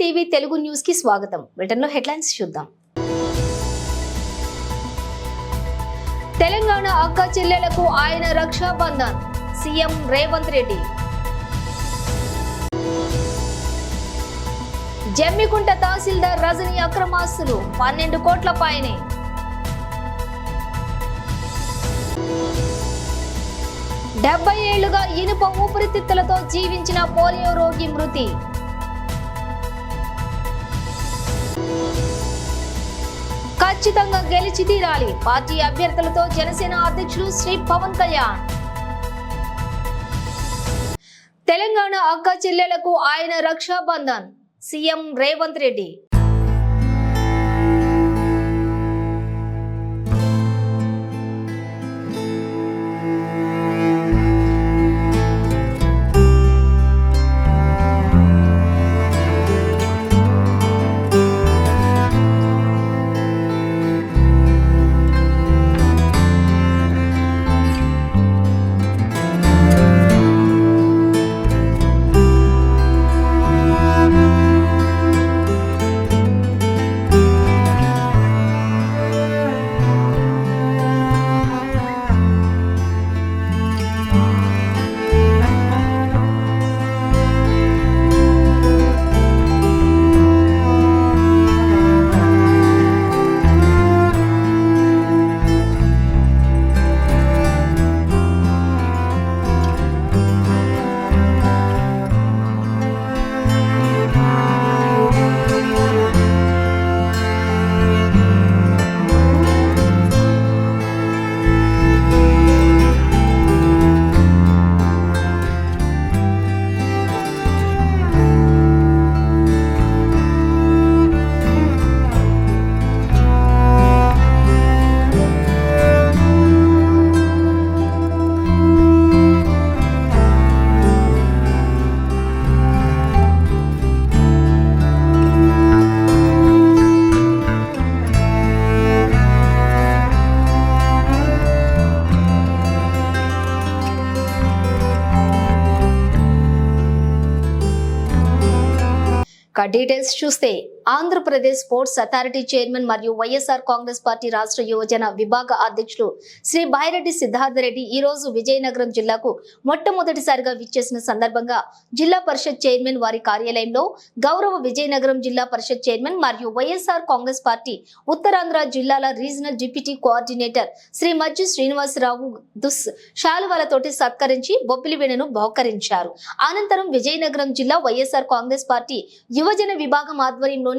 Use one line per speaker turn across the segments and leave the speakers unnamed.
TV Telugu news కి స్వాగతం. బ్రిటన్లో హెడ్లైన్స్ చూద్దాం. తెలంగాణ అక్క చెల్లెలకు ఆయన రక్షాబంధన్, సీఎం రేవంత్ రెడ్డి. జమ్మికుంట తహసీల్దార్ రజనీ అక్రమాస్తులు 12 కోట్ల పైనే. డెబ్బై ఏళ్లుగా ఇనుప ఊపిరితిత్తులతో జీవించిన పోలియో రోగి మృతి. ఖచ్చితంగా గెలిచి తీరాలి, పార్టీ అభ్యర్థులతో జనసేన అధ్యక్షులు శ్రీ పవన్ కళ్యాణ్. తెలంగాణ అక్క చెల్లెలకు ఆయన రక్షాబంధన్, సీఎం రేవంత్ రెడ్డి. డీటెయిల్స్ చూస్తే ఆంధ్రప్రదేశ్ స్పోర్ట్స్ అథారిటీ చైర్మన్ మరియు వైఎస్ఆర్ కాంగ్రెస్ పార్టీ రాష్ట్ర యువజన విభాగ అధ్యక్షులు శ్రీ బైరెడ్డి సిద్ధార్థ రెడ్డి ఈ రోజు విజయనగరం జిల్లాకు మొట్టమొదటిసారిగా విచ్చేసిన సందర్భంగా జిల్లా పరిషత్ చైర్మన్ వారి కార్యాలయంలో గౌరవ విజయనగరం జిల్లా పరిషత్ చైర్మన్ మరియు వైఎస్ఆర్ కాంగ్రెస్ పార్టీ ఉత్తరాంధ్ర జిల్లాల regional deputy coordinator Shri Majju Srinivasarao శాలువాలతోటి సత్కరించి బొబ్బిలి వీణను బహుకరించారు. అనంతరం విజయనగరం జిల్లా వైఎస్ఆర్ కాంగ్రెస్ పార్టీ యువజన విభాగం ఆధ్వర్యంలో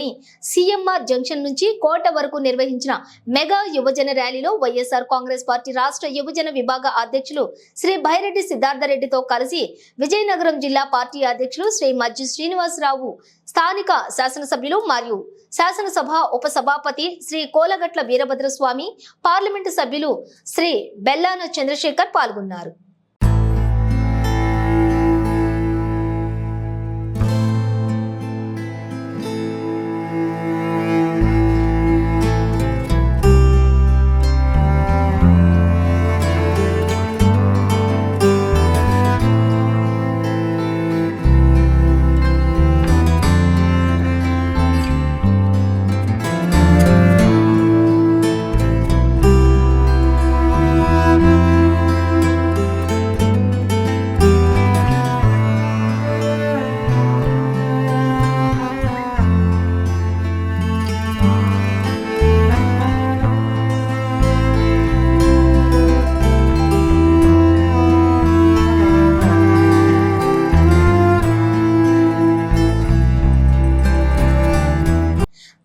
సిఎంఆర్ జంక్షన్ నుంచి కోట వరకు నిర్వహించిన మెగా యువజన ర్యాలీలో వైఎస్ఆర్ కాంగ్రెస్ పార్టీ రాష్ట్ర యువజన విభాగ అధ్యక్షులు శ్రీ బైరెడ్డి సిద్ధార్థ రెడ్డితో కలిసి విజయనగరం జిల్లా పార్టీ అధ్యక్షులు శ్రీ మజ్జు శ్రీనివాసరావు, స్థానిక శాసనసభ్యులు మరియు శాసనసభ ఉపసభాపతి శ్రీ కోలగట్ల వీరభద్రస్వామి, పార్లమెంటు సభ్యులు శ్రీ బెల్లాన చంద్రశేఖర్ పాల్గొన్నారు.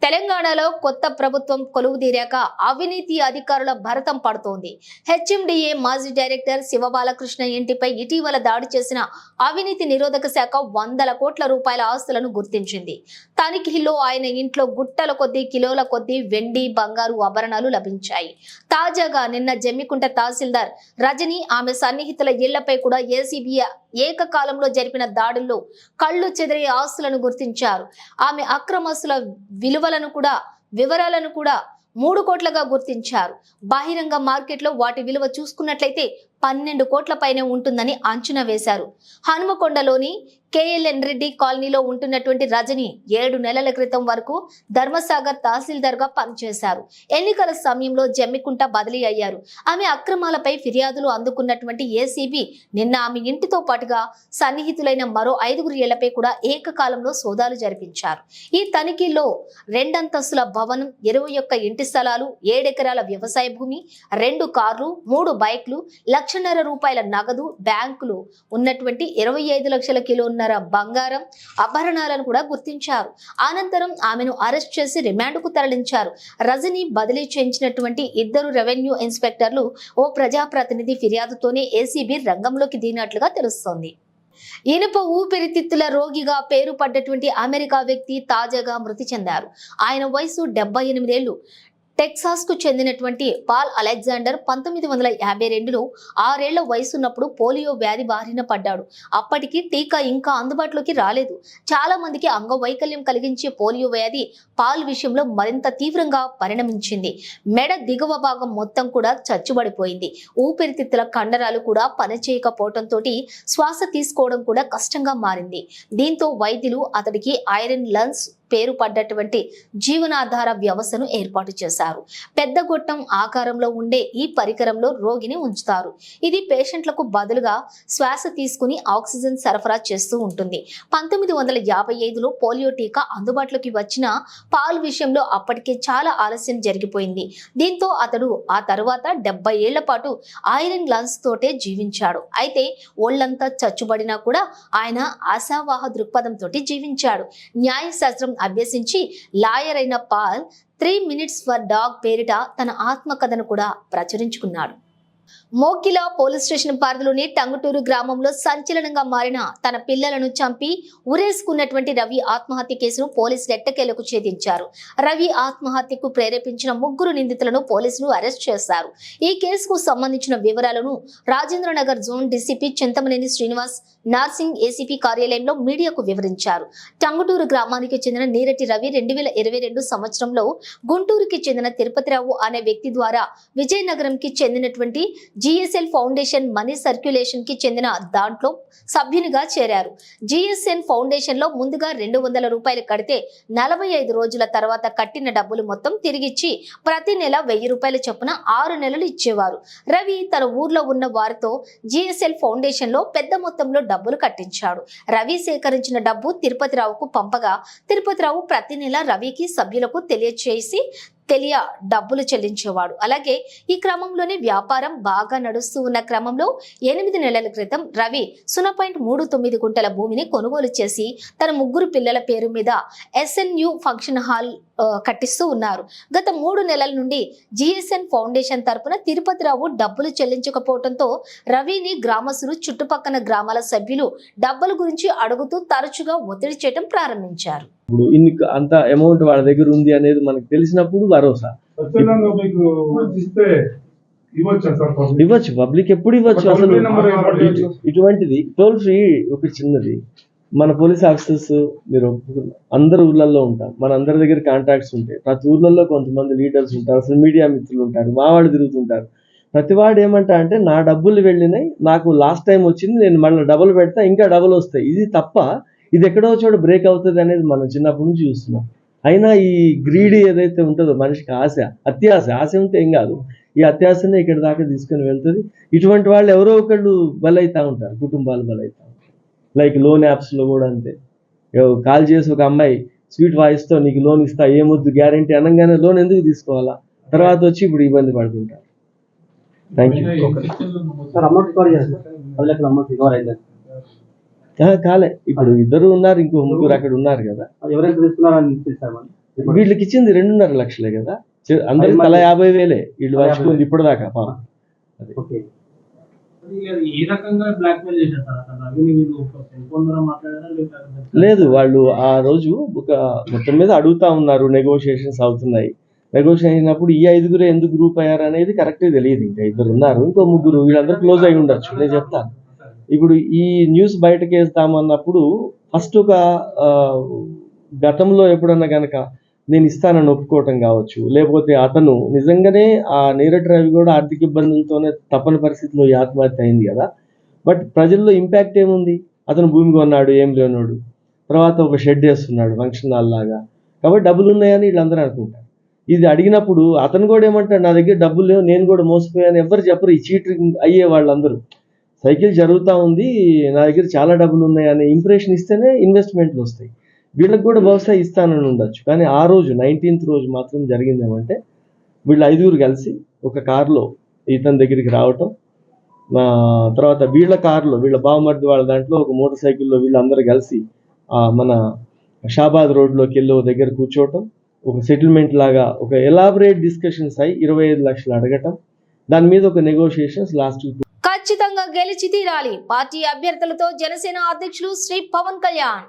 తెలంగాణలో కొత్త ప్రభుత్వం కొలువుదీరాక అవినీతి అధికారుల భరతం పడుతోంది. హెచ్ఎండిఏ మాజీ డైరెక్టర్ శివబాలకృష్ణ ఇంటిపై ఇటీవల దాడి చేసిన అవినీతి నిరోధక శాఖ 100 కోట్ల రూపాయల ఆస్తులను గుర్తించింది. తనిఖీల్లో ఆయన ఇంట్లో గుట్టల కొద్దీ కిలోల కొద్దీ వెండి, బంగారు ఆభరణాలు లభించాయి. తాజాగా నిన్న జమ్మికుంట తహసీల్దార్ రజనీ, ఆమె సన్నిహితుల ఇళ్లపై కూడా ఏసీబీ ఏకకాలంలో జరిపిన దాడుల్లో కళ్ళు చెదిరే ఆస్తులను గుర్తించారు. ఆమె అక్రమాస్తుల వివరాలను కూడా 3 కోట్లుగా గుర్తించారు. బహిరంగ మార్కెట్లో వాటి విలువ చూసుకున్నట్లయితే 12 కోట్ల పైనే ఉంటుందని అంచనా వేశారు. హనుమకొండలోని కేఎల్ఎన్ రెడ్డి కాలనీలో ఉంటున్నటువంటి రజని 7 నెలల క్రితం వరకు ధర్మసాగర్ తహసీల్దార్ గా పనిచేశారు. ఎన్నికల సమయంలో జమ్మికుంట బదిలీ అయ్యారు. ఆమె అక్రమాలపై ఫిర్యాదులు అందుకున్నటువంటి ఏసీబీ నిన్న ఆమె ఇంటితో పాటుగా సన్నిహితులైన మరో 5 ఇళ్లపై కూడా ఏకకాలంలో సోదాలు జరిపించారు. ఈ తనిఖీల్లో 2 అంతస్తుల భవనం, 21 ఇంటి స్థలాలు, 7 ఎకరాల వ్యవసాయ భూమి, 2 కార్లు, 3 బైక్లు, ₹1,50,000 నగదు, బ్యాంకులు ఉన్నటువంటి 25 లక్షల కిలోన్నర బంగారం, ఆభరణాలను కూడా గుర్తించారు. అనంతరం ఆమెను అరెస్ట్ చేసి రిమాండ్కు తరలించారు. రజని బదిలీ చేయించినటువంటి 2 రెవెన్యూ ఇన్స్పెక్టర్లు ఓ ప్రజాప్రతినిధి ఫిర్యాదుతోనే ఏసీబీ రంగంలోకి దిగినట్లుగా తెలుస్తోంది. ఇనుప ఊపిరితిత్తుల రోగిగా పేరు పడ్డటువంటి అమెరికా వ్యక్తి తాజాగా మృతి చెందారు. ఆయన వయసు 78 ఏళ్లు. టెక్సాస్ కు చెందినటువంటి పాల్ అలెగ్జాండర్ 1952లో 6 ఏళ్ల వయసున్నప్పుడు పోలియో వ్యాధి బారిన పడ్డాడు. అప్పటికి టీకా ఇంకా అందుబాటులోకి రాలేదు. చాలా మందికి అంగవైకల్యం కలిగించే పోలియో వ్యాధి పాల్ విషయంలో మరింత తీవ్రంగా పరిణమించింది. మెడ దిగువ భాగం మొత్తం కూడా చచ్చుబడిపోయింది. ఊపిరితిత్తుల కండరాలు కూడా పనిచేయకపోవడంతో శ్వాస తీసుకోవడం కూడా కష్టంగా మారింది. దీంతో వైద్యులు అతడికి ఐరన్ లంగ్స్ పేరు పడ్డటువంటి జీవనాధార వ్యవస్థను ఏర్పాటు చేశారు. పెద్ద గొట్టం ఆకారంలో ఉండే ఈ పరికరంలో రోగిని ఉంచుతారు. ఇది పేషెంట్లకు బదులుగా శ్వాస తీసుకుని ఆక్సిజన్ సరఫరా చేస్తూ ఉంటుంది. 1955లో పోలియో టీకా అందుబాటులోకి వచ్చిన పాల్ విషయంలో అప్పటికే చాలా ఆలస్యం జరిగిపోయింది. దీంతో అతడు ఆ తర్వాత 70 ఏళ్ల పాటు ఐరన్ లంగ్స్ తోటే జీవించాడు. అయితే ఒళ్లంతా చచ్చుబడినా కూడా ఆయన ఆశావాహ దృక్పథంతో జీవించాడు. న్యాయశాస్త్రం అభ్యసించి లాయర్ అయిన పాల్ 3 minutes ఫర్ డాగ్ పేరిట తన ఆత్మకథను కూడా ప్రచురించుకున్నాడు. మోకిలా పోలీస్ స్టేషన్ పరిధిలోని టంగుటూరు గ్రామంలో సంచలనంగా మారిన తన పిల్లలను చంపి ఉరేసుకున్నటువంటి రవి ఆత్మహత్య కేసును పోలీసులు ఎట్టకేలకు ఛేదించారు. రవి ఆత్మహత్యకు ప్రేరేపించిన 3 నిందితులను పోలీసులు అరెస్ట్ చేశారు. ఈ కేసుకు సంబంధించిన వివరాలను Rajendranagar zone DCP Chintamaneni Srinivas Narsingi ACP కార్యాలయంలో మీడియాకు వివరించారు. టంగుటూరు గ్రామానికి చెందిన నీరటి రవి 2022 సంవత్సరంలో గుంటూరుకి చెందిన తిరుపతిరావు అనే వ్యక్తి ద్వారా విజయనగరంకి చెందినటువంటి జిఎస్ఎల్ ఫౌండేషన్ మనీ సర్క్యులేషన్ కి చెందిన దాంట్లో సభ్యునిగా చేరారు. జిఎస్ఎన్ ఫౌండేషన్ లో ముందుగా ₹200 కడితే 45 రోజుల తర్వాత కట్టిన డబ్బులు మొత్తం తిరిగిచ్చి ప్రతి నెల ₹1000 చొప్పున 6 నెలలు ఇచ్చేవారు. రవి తన ఊర్లో ఉన్న వారితో జిఎస్ఎల్ ఫౌండేషన్ లో పెద్ద మొత్తంలో డబ్బులు కట్టించాడు. రవి సేకరించిన డబ్బు తిరుపతిరావుకు పంపగా తిరుపతిరావు ప్రతి నెల రవికి సభ్యులకు తెలియ డబ్బులు చెల్లించేవాడు. అలాగే ఈ క్రమంలోనే వ్యాపారం బాగా నడుస్తూ ఉన్న క్రమంలో 8 నెలల క్రితం రవి 0.39 గుంటల భూమిని కొనుగోలు చేసి తన 3 పిల్లల పేరు మీద SNU ఫంక్షన్ హాల్ కట్టిస్తూ ఉన్నారు. గత 3 నెలల నుండి జిఎస్ఎన్ ఫౌండేషన్ తరపున తిరుపతిరావు డబ్బులు చెల్లించకపోవడంతో రవిని గ్రామస్తులు, చుట్టుపక్కల గ్రామాల సభ్యులు డబ్బుల గురించి అడుగుతూ తరచుగా ఒత్తిడి చేయడం ప్రారంభించారు.
ఇప్పుడు అంత అమౌంట్ వాళ్ళ దగ్గర ఉంది అనేది మనకు తెలిసినప్పుడు భరోసా ఇవ్వచ్చు. పబ్లిక్ ఎప్పుడు ఇవ్వచ్చు. అసలు ఇటువంటిది టోల్ ఫ్రీ ఒక చిన్నది. మన పోలీస్ ఆఫీసర్స్ మీరు అందరు ఊర్లలో ఉంటాం, మన అందరి దగ్గర కాంటాక్ట్స్ ఉంటాయి. ప్రతి ఊర్లలో కొంతమంది లీడర్స్ ఉంటారు, అసలు మీడియా మిత్రులు ఉంటారు, మా వాళ్ళు తిరుగుతుంటారు. ప్రతివాడు ఏమంటా అంటే నా డబ్బులు వెళ్ళినాయి, నాకు లాస్ట్ టైం వచ్చింది, నేను మళ్ళీ డబుల్ పెడతా, ఇంకా డబుల్ వస్తాయి. ఇది తప్ప ఇది ఎక్కడో చోట బ్రేక్ అవుతుంది అనేది మనం చిన్నప్పటి నుంచి చూస్తున్నాం. అయినా ఈ గ్రీడీ ఏదైతే ఉంటుందో మనిషికి ఆశ ఉంటే ఏం కాదు, ఈ అత్యాశనే ఇక్కడ దాకా తీసుకొని వెళ్తుంది. ఇటువంటి వాళ్ళు ఎవరో ఒకళ్ళు బలైతా ఉంటారు, కుటుంబాలు బలైతా ఉంటారు. లైక్ లోన్ యాప్స్లో కూడా అంతే. కాల్ చేసి ఒక అమ్మాయి స్వీట్ వాయిస్తో నీకు లోన్ ఇస్తా, ఏమొద్దు గ్యారంటీ అనగానే లోన్ ఎందుకు తీసుకోవాలా, తర్వాత వచ్చి ఇప్పుడు ఇబ్బంది పడుతుంటారు. Thank you. కాలే, ఇప్పుడు 2 ఉన్నారు, ఇంకో 3 అక్కడ ఉన్నారు కదా. వీళ్ళకి ఇచ్చింది 2.5 లక్షలే కదా, అందరికి తల 50,000 వీళ్ళు పంచుకుంది ఇప్పుడు దాకా. లేదు, వాళ్ళు ఆ రోజు ఒక మొత్తం మీద అడుగుతా ఉన్నారు, నెగోషియేషన్స్ అవుతున్నాయి. నెగోషియేషన్ అయినప్పుడు ఈ 5 ఎందుకు గ్రూప్ అయ్యారు అనేది కరెక్ట్ తెలియదు. ఇంకా 2 ఉన్నారు, ఇంకో 3 వీళ్ళందరూ క్లోజ్ అయి ఉండొచ్చు, నేను చెప్తాను. ఇప్పుడు ఈ న్యూస్ బయటకు వేస్తామన్నప్పుడు ఫస్ట్ ఒక గతంలో ఎప్పుడన్నా కనుక నేను ఇస్తానని ఒప్పుకోవటం కావచ్చు, లేకపోతే అతను నిజంగానే ఆ నీరజ్ రవి కూడా ఆర్థిక ఇబ్బందులతోనే తప్పని పరిస్థితిలో ఈ ఆత్మహత్య అయింది కదా. బట్ ప్రజల్లో ఇంపాక్ట్ ఏముంది? అతను భూమి కొన్నాడు, ఏం లేనాడు, తర్వాత ఒక షెడ్ వేస్తున్నాడు ఫంక్షన్ హాల్ లాగా, కాబట్టి డబ్బులు ఉన్నాయని వీళ్ళందరూ అనుకుంటారు. ఇది అడిగినప్పుడు అతను కూడా ఏమంటాడు, నా దగ్గర డబ్బులు లేవు, నేను కూడా మోసపోయాను. ఎవరు చెప్పరు. ఈ చీటింగ్ అయ్యే వాళ్ళందరూ సైకిల్ జరుగుతూ ఉంది, నా దగ్గర చాలా డబ్బులు ఉన్నాయనే ఇంప్రెషన్ ఇస్తేనే ఇన్వెస్ట్మెంట్లు వస్తాయి. వీళ్ళకి కూడా బహుశా ఇస్తానని ఉండొచ్చు. కానీ ఆ రోజు 19th రోజు మాత్రం జరిగింది ఏమంటే, వీళ్ళు 5 కలిసి ఒక కారులో ఇతని దగ్గరికి రావటం, తర్వాత వీళ్ళ కారులో వీళ్ళ బావమర్ది వాళ్ళ దాంట్లో ఒక మోటార్ సైకిల్లో వీళ్ళందరూ కలిసి మన షాబాద్ రోడ్లోకి వెళ్ళి ఒక దగ్గర కూర్చోవటం, ఒక సెటిల్మెంట్ లాగా ఒక ఎలాబరేట్ డిస్కషన్స్ అయి 25 లక్షలు అడగటం, దాని మీద ఒక నెగోషియేషన్స్ లాస్ట్.
ఖచ్చితంగా గెలిచి తీరాలి పార్టీ అభ్యర్థులతో జనసేన అధ్యక్షులు శ్రీ పవన్ కళ్యాణ్.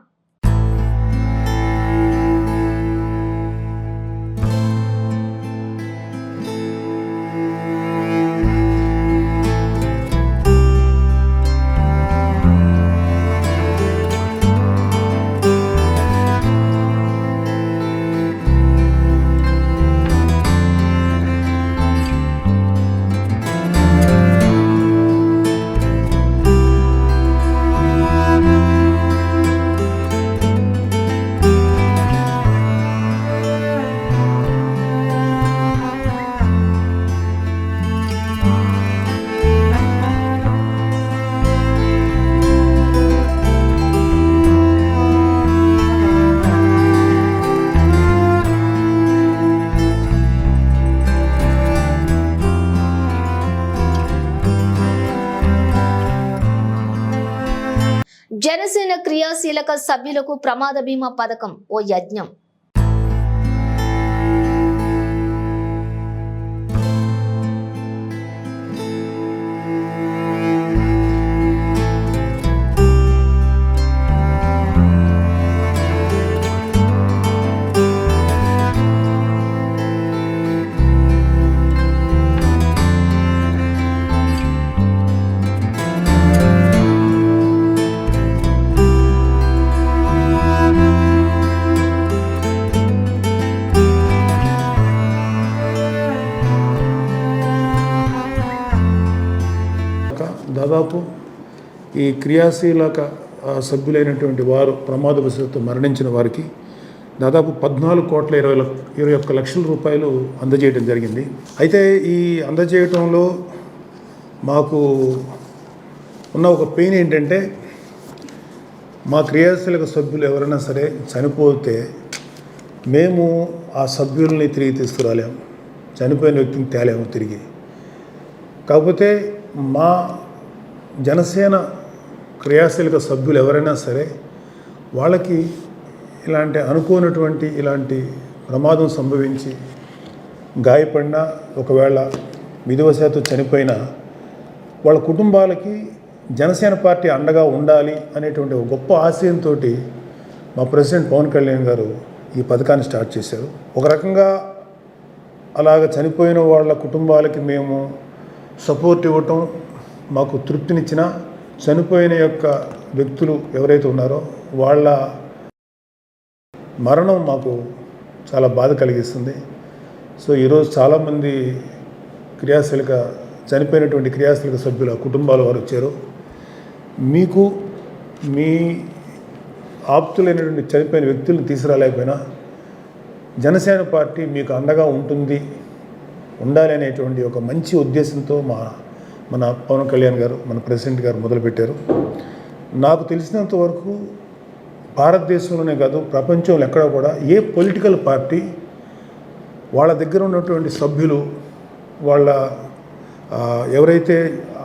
జనసేన క్రియాశీలక సభ్యులకు ప్రమాద బీమా పథకం ఓ యజ్ఞం.
దాదాపు ఈ క్రియాశీలక సభ్యులైనటువంటి వారు ప్రమాదవశాత్తు మరణించిన వారికి దాదాపు 14,21 లక్షల రూపాయలు అందజేయడం జరిగింది. అయితే ఈ అందజేయటంలో మాకు ఉన్న ఒక పెయిన్ ఏంటంటే, మా క్రియాశీలక సభ్యులు ఎవరైనా సరే చనిపోతే మేము ఆ సభ్యుల్ని తిరిగి తీసుకురాలేము, చనిపోయిన వ్యక్తిని తేలేము తిరిగి. కాకపోతే మా జనసేన క్రియాశీలక సభ్యులు ఎవరైనా సరే వాళ్ళకి ఇలాంటి అనుకోనటువంటి ఇలాంటి ప్రమాదం సంభవించి గాయపడినా, ఒకవేళ విధివశాత్తు చనిపోయినా వాళ్ళ కుటుంబాలకి జనసేన పార్టీ అండగా ఉండాలి అనేటువంటి ఒక గొప్ప ఆశయంతో మా ప్రెసిడెంట్ పవన్ కళ్యాణ్ గారు ఈ పథకాన్ని స్టార్ట్ చేశారు. ఒక రకంగా అలాగ చనిపోయిన వాళ్ళ కుటుంబాలకి మేము సపోర్ట్ ఇవ్వటం మాకు తృప్తినిచ్చిన, చనిపోయిన యొక్క వ్యక్తులు ఎవరైతే ఉన్నారో వాళ్ళ మరణం మాకు చాలా బాధ కలిగిస్తుంది. సో ఈరోజు చాలామంది చనిపోయినటువంటి క్రియాశీలక సభ్యుల కుటుంబాల వారు వచ్చారు. మీకు మీ ఆప్తులైనటువంటి చనిపోయిన వ్యక్తులను తీసుకురాలేకపోయినా జనసేన పార్టీ మీకు అండగా ఉండాలి అనేటువంటి ఒక మంచి ఉద్దేశంతో మన పవన్ కళ్యాణ్ గారు, మన ప్రెసిడెంట్ గారు మొదలుపెట్టారు. నాకు తెలిసినంత వరకు భారతదేశంలోనే కాదు, ప్రపంచంలో ఎక్కడ కూడా ఏ పొలిటికల్ పార్టీ వాళ్ళ దగ్గర ఉన్నటువంటి సభ్యులు, వాళ్ళ ఎవరైతే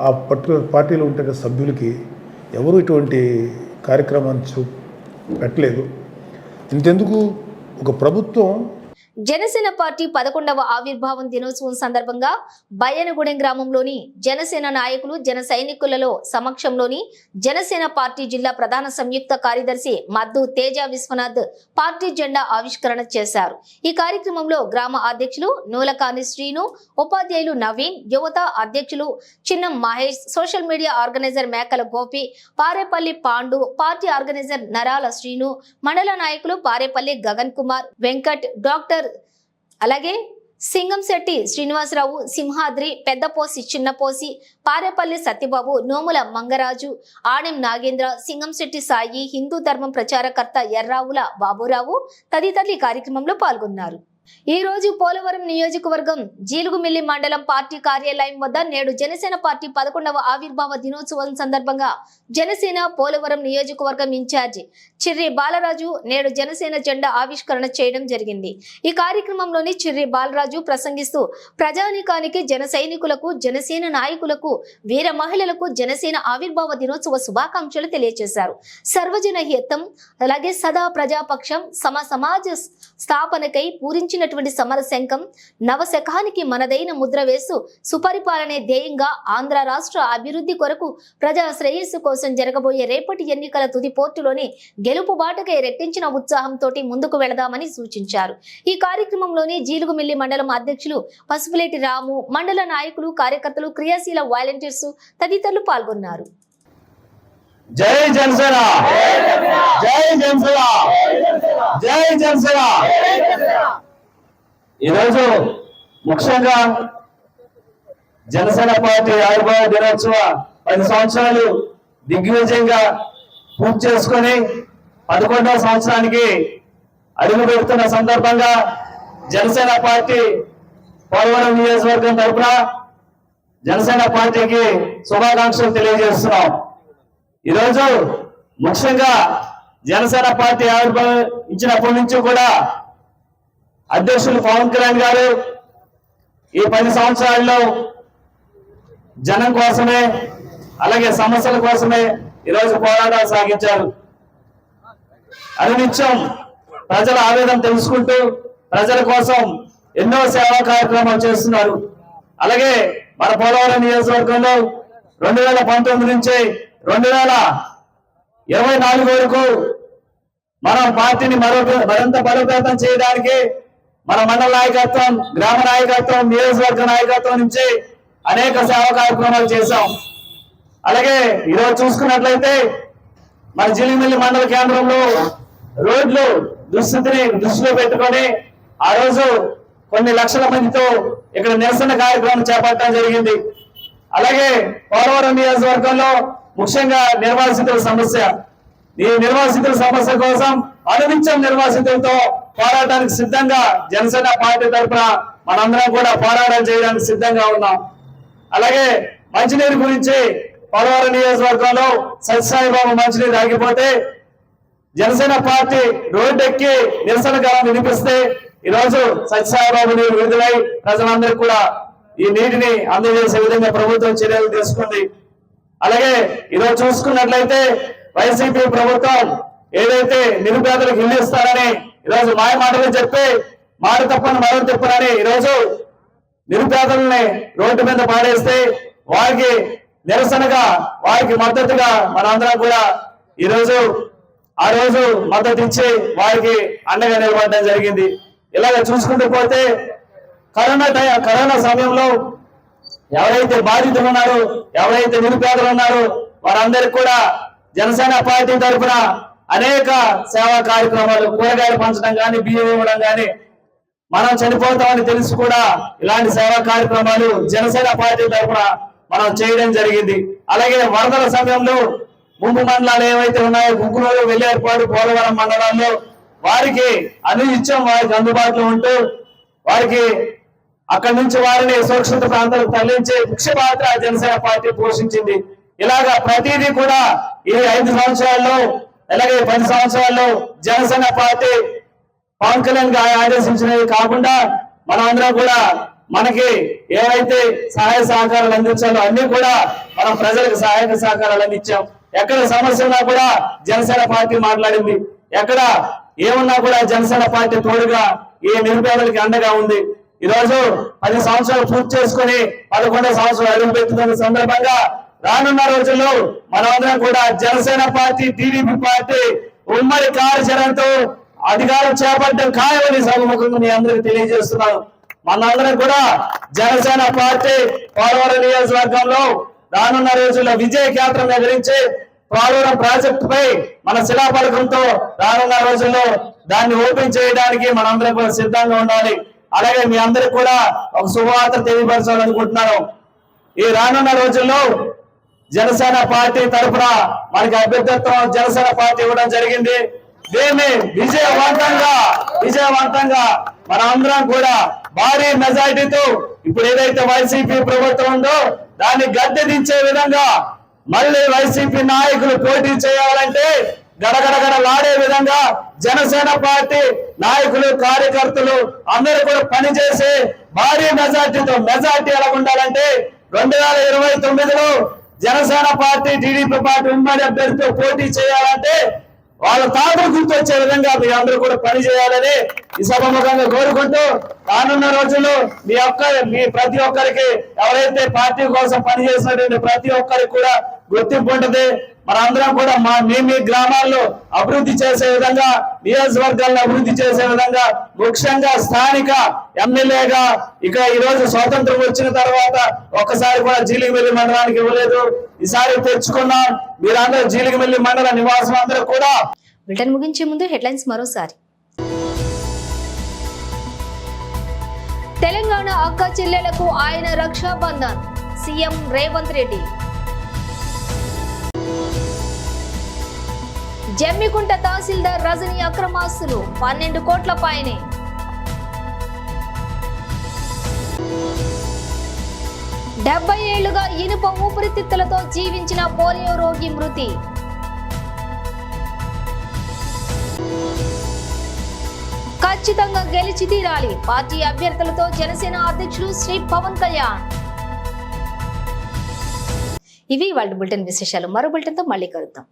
ఆ పర్టికులర్ పార్టీలో ఉంటే సభ్యులకి ఎవరు ఇటువంటి కార్యక్రమాన్ని పెట్టలేదు. ఇంతెందుకు ఒక ప్రభుత్వం
జనసేన పార్టీ 11వ ఆవిర్భావం దినోత్సవం సందర్భంగా బయ్యనగూడెం గ్రామంలోని జనసేన నాయకులు జన సైనికులలో సమక్షంలోని జనసేన పార్టీ జిల్లా ప్రధాన సంయుక్త కార్యదర్శి మద్దు తేజ విశ్వనాథ్ పార్టీ జెండా ఆవిష్కరణ చేశారు. ఈ కార్యక్రమంలో గ్రామ అధ్యక్షులు నూలకాని శ్రీను, ఉపాధ్యాయులు నవీన్, యువత అధ్యక్షులు చిన్నం మహేష్, సోషల్ మీడియా ఆర్గనైజర్ మేకల గోపి, పారేపల్లి పాండు, పార్టీ ఆర్గనైజర్ నరాల శ్రీను, మండల నాయకులు పారేపల్లి గగన్ కుమార్, వెంకట్, డాక్టర్ అలాగే సింగంశెట్టి శ్రీనివాసరావు, సింహాద్రి, పెద్దపోసి, చిన్నపోసి, పారేపల్లి సత్యబాబు, నోముల మంగరాజు, ఆడెం నాగేంద్ర, సింగంశెట్టి సాయి, హిందూ ధర్మం ప్రచారకర్త ఎర్రావుల బాబురావు తదితరులు ఈ కార్యక్రమంలో పాల్గొన్నారు. ఈ రోజు పోలవరం నియోజకవర్గం జీలుగుమిల్లి మండలం పార్టీ కార్యాలయం వద్ద నేడు జనసేన పార్టీ 11వ ఆవిర్భావ దినోత్సవం సందర్భంగా జనసేన పోలవరం నియోజకవర్గం ఇన్ఛార్జి చిర్రి బాలరాజు నేడు జనసేన జెండా ఆవిష్కరణ చేయడం జరిగింది. ఈ కార్యక్రమంలోని చిర్రి బాలరాజు ప్రసంగిస్తూ ప్రజానీకానికి, జన సైనికులకు, జనసేన నాయకులకు, వీర మహిళలకు జనసేన ఆవిర్భావ దినోత్సవ శుభాకాంక్షలు తెలియజేశారు. సర్వజన హితం అలాగే సదా ప్రజాపక్షం సమాజ స్థాపనకై పూరించినటువంటి సమర శంఖం నవశకానికి మనదైన ముద్ర వేస్తూ సుపరిపాలనే ధ్యేయంగా ఆంధ్ర రాష్ట్ర అభివృద్ధి కొరకు ప్రజా శ్రేయస్సు కోసం జరగబోయే రేపటి ఎన్నికల తుది పోర్టులోని గెలుపు బాటకై రెట్టించిన ఉత్సాహంతో ముందుకు వెళదామని సూచించారు. ఈ కార్యక్రమంలోని జీలుగుమిల్లి మండలం అధ్యక్షులు పసుపులేటి రాము, మండల నాయకులు, కార్యకర్తలు, క్రియాశీల వాలంటీర్స్ తదితరులు పాల్గొన్నారు.
జై జనసేన, జై జనసేన, జై జనసేన. ఈరోజు ముఖ్యంగా జనసేన పార్టీ ఆవిర్భావ దినోత్సవ 10 సంవత్సరాలు దిగ్విజయంగా పూర్తి చేసుకొని 11వ సంవత్సరానికి అడుగు పెడుతున్న సందర్భంగా జనసేన పార్టీ పోలవరం నియోజకవర్గం తరఫున జనసేన పార్టీకి శుభాకాంక్షలు తెలియజేస్తున్నాం. ఈరోజు ముఖ్యంగా జనసేన పార్టీ ఆవిర్భవించినప్పటి నుంచి కూడా అధ్యక్షులు పవన్ కళ్యాణ్ గారు ఈ 10 సంవత్సరాల్లో జనం కోసమే అలాగే సమస్యల కోసమే ఈరోజు పోరాటాలు సాగించారు. అనునిత్యం ప్రజల ఆవేదన తెలుసుకుంటూ ప్రజల కోసం ఎన్నో సేవా కార్యక్రమాలు చేస్తున్నారు. అలాగే మన పోలవరం నియోజకవర్గంలో 2019 నుంచి 2024 వరకు మనం పార్టీని మరింత బలోపేతం చేయడానికి మన మండల నాయకత్వం, గ్రామ నాయకత్వం, నియోజకవర్గ నాయకత్వం నుంచి అనేక సేవా కార్యక్రమాలు చేశాం. అలాగే ఈరోజు చూసుకున్నట్లయితే మన జీలిమిల్లి మండల కేంద్రంలో రోడ్లు దుస్థితిని దృష్టిలో పెట్టుకొని ఆ రోజు కొన్ని లక్షల మందితో ఇక్కడ నిరసన కార్యక్రమం చేపట్టడం జరిగింది. అలాగే పోలవరం నియోజకవర్గంలో ముఖ్యంగా నిర్వాసితుల సమస్య, ఈ నిర్వాసితుల సమస్య కోసం అనునిత్యం నిర్వాసితులతో పోరాటానికి సిద్ధంగా జనసేన పార్టీ తరఫున మనందరం కూడా పోరాటం చేయడానికి సిద్ధంగా ఉన్నాం. అలాగే మంచినీరు గురించి పోలవరం నియోజకవర్గంలో సత్యసాయిబాబు మంచినీరు ఆగిపోతే జనసేన పార్టీ రోడ్డు ఎక్కి నిరసన గానం వినిపిస్తే ఈరోజు సత్యసాయిబాబు నీరు విడుదలై ప్రజలందరికీ కూడా ఈ నీటిని అందజేసే విధంగా ప్రభుత్వం చర్యలు తీసుకుంది. అలాగే ఈరోజు చూసుకున్నట్లయితే వైసీపీ ప్రభుత్వం ఏదైతే నిరుపేదలకు ఇల్లు ఇస్తారని ఈరోజు మాయ మాటలు చెప్పి మాట తప్పని మరో తిప్పనని ఈరోజు నిరుపేదల్ని రోడ్డు మీద పాడేస్తే వారికి నిరసనగా, వారికి మద్దతుగా మనందరం కూడా ఈరోజు ఆ రోజు మద్దతు ఇచ్చి వారికి అండగా నిలబడడం జరిగింది. ఇలాగ చూసుకుంటూ పోతే కరోనా సమయంలో ఎవరైతే బాధితులు ఉన్నారో, ఎవరైతే నిరుపేదలు ఉన్నారో వారందరికీ కూడా జనసేన పార్టీ తరఫున అనేక సేవా కార్యక్రమాలు, కూరగాయలు పంచడం కానీ, బియ్యం ఇవ్వడం కానీ, మనం చనిపోతామని తెలిసి కూడా ఇలాంటి సేవా కార్యక్రమాలు జనసేన పార్టీ తరఫున మనం చేయడం జరిగింది. అలాగే వరదల సమయంలో ముంపు మండలాలు ఏవైతే ఉన్నాయో గుంకునూరు, వెల్లేరుపాడు, పోలవరం మండలాల్లో వారికి అనునిత్యం వారికి అందుబాటులో ఉంటూ వారికి అక్కడి నుంచి వారిని సురక్షిత ప్రాంతాలకు తరలించే ముఖ్య పాత్ర జనసేన పార్టీ పోషించింది. ఇలాగా ప్రతిదీ కూడా ఈ 5 సంవత్సరాల్లో అలాగే 10 సంవత్సరాల్లో జనసేన పార్టీ పవన్ కళ్యాణ్ ఆదేశించినవి కాకుండా మనం అందరం కూడా మనకి ఏవైతే సహాయ సహకారాలు అందించాలో అన్ని కూడా మనం ప్రజలకు సహాయక సహకారాలు అందించాం. ఎక్కడ సమస్య ఉన్నా కూడా జనసేన పార్టీ మాట్లాడింది, ఎక్కడ ఏమున్నా కూడా జనసేన పార్టీ తోడుగా ఈ నిరుపేదలకి అండగా ఉంది. ఈ రోజు 10 సంవత్సరాలు పూర్తి చేసుకుని 11వ సంవత్సరం అడుగుపెడుతున్న సందర్భంగా రానున్న రోజుల్లో మనమందరం కూడా జనసేన పార్టీ, టీడీపీ పార్టీ ఉమ్మడి కార్యాచరణతో అధికారం చేపట్టడం ఖాయమని సభముఖంగా మీ అందరికీ తెలియజేస్తున్నాను. మనందరం కూడా జనసేన పార్టీ పోలవరం నియోజకవర్గంలో రానున్న రోజుల్లో విజయ కేంద్రం ఎదిరించి పోలవరం ప్రాజెక్టుపై మన శిలాఫలకంతో రానున్న రోజుల్లో దాన్ని ఓపెన్ చేయడానికి మనందరం కూడా సిద్ధంగా ఉండాలి. అలాగే మీ అందరికి కూడా ఒక శుభవార్త తెలియపరచాలనుకుంటున్నాను. ఈ రానున్న రోజుల్లో జనసేన పార్టీ తరఫున మనకి అభ్యర్థిత్వం జనసేన పార్టీ ఇవ్వడం జరిగింది. దీన్ని విజయవంతంగా మన అందరం కూడా భారీ మెజారిటీతో ఇప్పుడు ఏదైతే వైసీపీ ప్రభుత్వం ఉందో దాన్ని గద్దె దించే విధంగా మళ్ళీ వైసీపీ నాయకులు పోటీ చేయాలంటే గడగడగడలాడే విధంగా జనసేన పార్టీ నాయకులు, కార్యకర్తలు అందరూ కూడా పనిచేసి భారీ మెజార్టీ ఎలా ఉండాలంటే 2029లో జనసేన పార్టీ, టీడీపీ పార్టీ ఉమ్మడి అభ్యర్థితో పోటీ చేయాలంటే వాళ్ళ తాతలు గుర్తొచ్చే విధంగా మీ అందరూ కూడా పని చేయాలని ఈ సభముఖంగా కోరుకుంటూ రానున్న రోజుల్లో మీ ప్రతి ఒక్కరికి ఎవరైతే పార్టీ కోసం పనిచేసినటువంటి ప్రతి ఒక్కరికి కూడా గుర్తింపు ఉంటుంది. మనందరం కూడా మీ గ్రామాల్లో అభివృద్ధి చేసే విధంగా, నియోజకవర్గాలను అభివృద్ధి చేసే విధంగా, ముఖ్యంగా స్థానిక ఎమ్మెల్యేగా ఇక ఈ రోజు స్వాతంత్రం వచ్చిన తర్వాత ఒక్కసారి కూడా జీలిగిమెల్లి మండలానికి ఇవ్వలేదు. ఈసారి తెచ్చుకున్నాం. మీరందరూ జీలిగిమెల్లి మండల నివాసం అందరూ కూడా.
బ్రిటన్ ముగించే ముందు హెడ్లైన్స్ మరోసారి. తెలంగాణ అక్క చెల్లెలకు ఆయన రక్షాబంధన్, సీఎం రేవంత్ రెడ్డి. జమ్మికుంట తహసీల్దార్ రజని అక్రమాస్తులు 12 కోట్ల పైనే. డెబ్బై ఏళ్లుగా ఇనుప ఊపిరితిత్తులతో జీవించిన పోలియో రోగి మృతి. ఖచ్చితంగా గెలిచి తీరాలి పార్టీ అభ్యర్థులతో జనసేన అధ్యక్షులు శ్రీ పవన్ కళ్యాణ్. ఇవి వాళ్ళ బులెటిన్ విశేషాలు. మరో బులెటిన్తో మళ్ళీ కలుద్దాం.